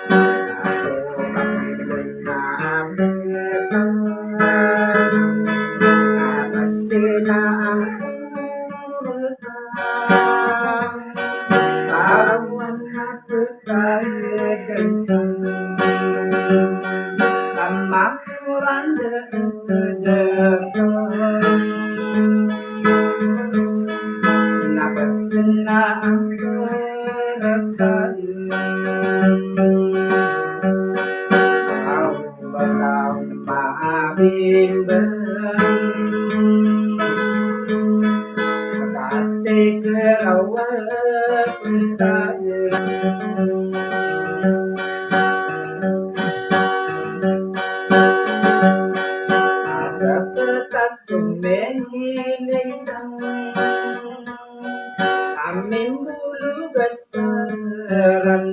Kaso kapag nakakita kasi na ang kurang kawan na kekaitan kamakuran napasina ang balaw na maabimbang makate kerawat tayo asa kertas sumilitang amin bulu besaran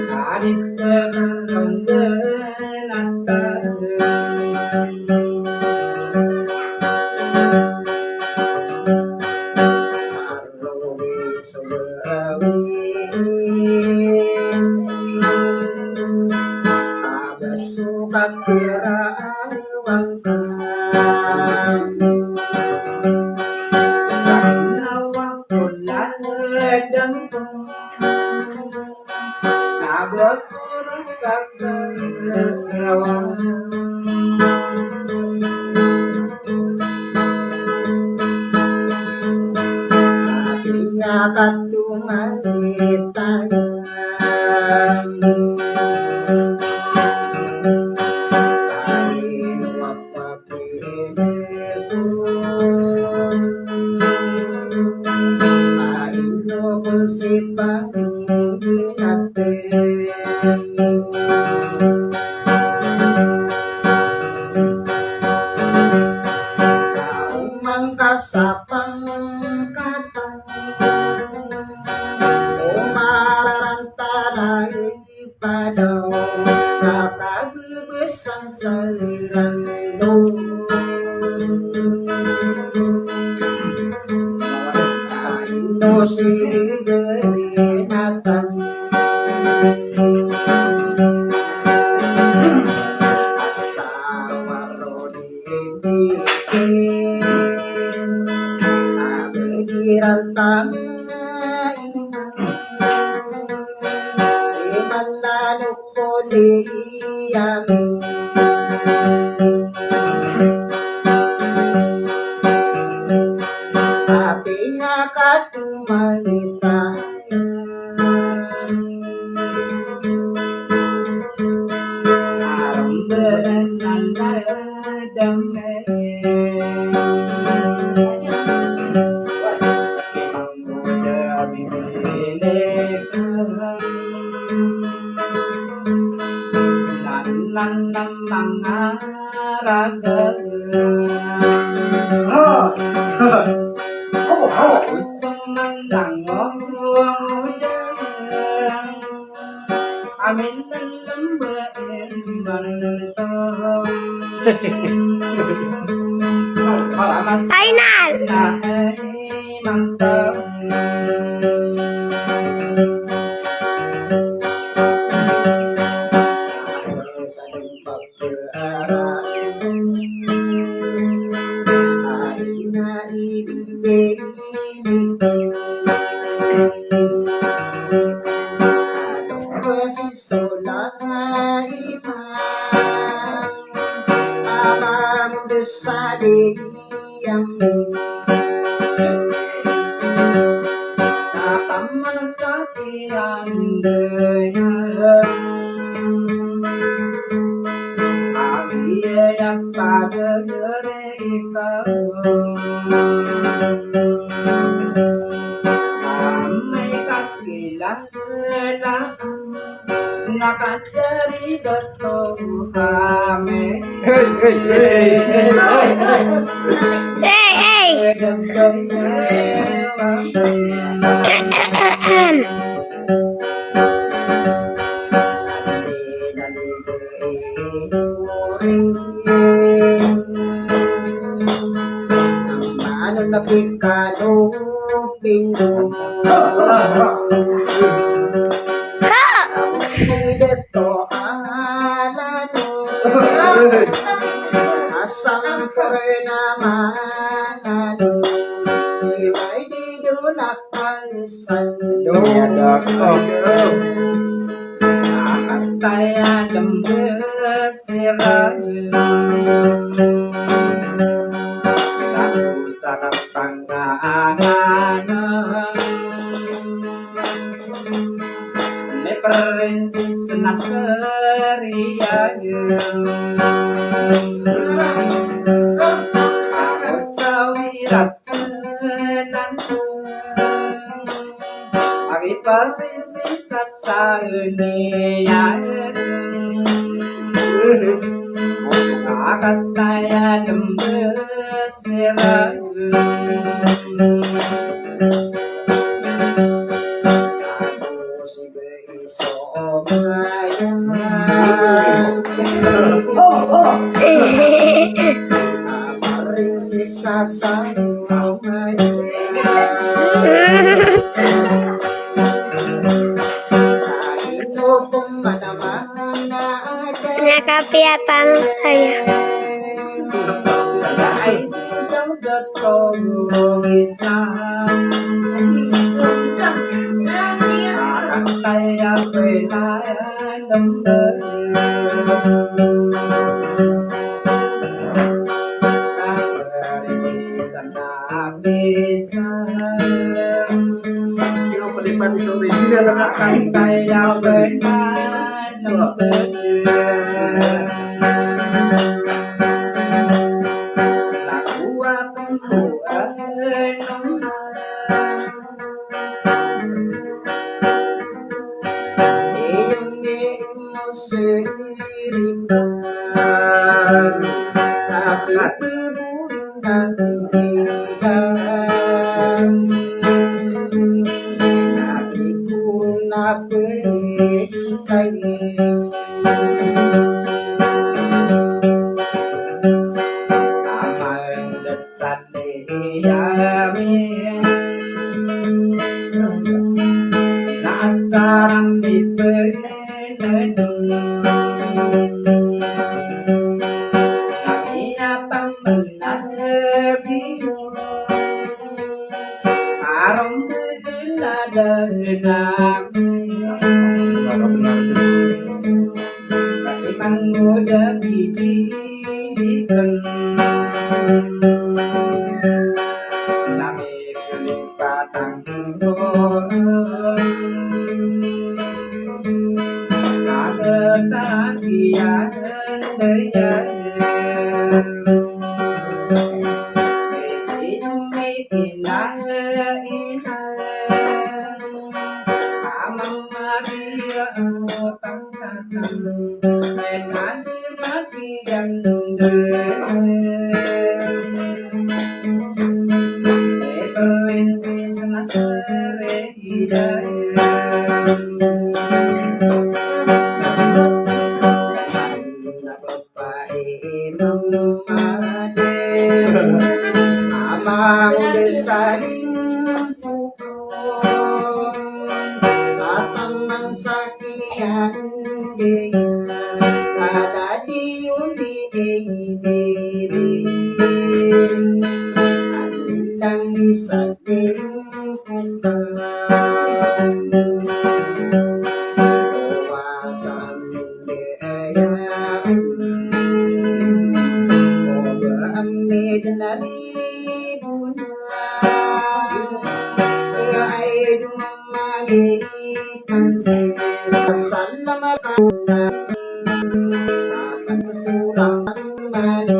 tarik terang suka kira awang nawang kulan redang kabut kurang kagrawang apinya katumanitayang sipang ginapin kaumang kasapang katang umararanta na ipadaw nakabibisang saliran no sirigerinatan asawarodihin abirantang imalaluk poliyamin apinya katumanitayan aramberan naladamay muda bibilik lanang ng mga raga usang ng langong udang amin ng lambain banto Final! na ay mantap yang pada mereka amai kakilan nakan dari betul ame Napikalo pindo Asam karena mangadu Iwai di dunak alisan Ya dokter Akataya lembes sirayu Lagu sarap tangan Ne perinci senaseriayu Aku sawirasenan Agi perinci sasaunian Akataya lembes sirayu Aku si iso mayang Amaring sisa sang mayang Kaino kumana-mana ada Nyakapiatan saya. Ay Jauh datang isang Akataya penayan lembes Kinopalipan ito rin Hindi na nakakain Kaya benar Lagu aku Iyong mo siripan Asik bundang iban Nakikurong na pinitayin Amang desaliyamin Nasarang dipenedung Nakiya pang menabiyo Arong berdiladanak Bagaimana muda bibikan Nami kelipatan Nasetan kian daya Isi umikin ina Amang Maria utang tatang Menanti mati yang Perinci senasere hidayah Amang desaling pukul Atamang sakian dengan Ada di undi ibirin Alilang disaling pukul Kuasang amid na ribuna ay dumamagitan sa salamatan surang mali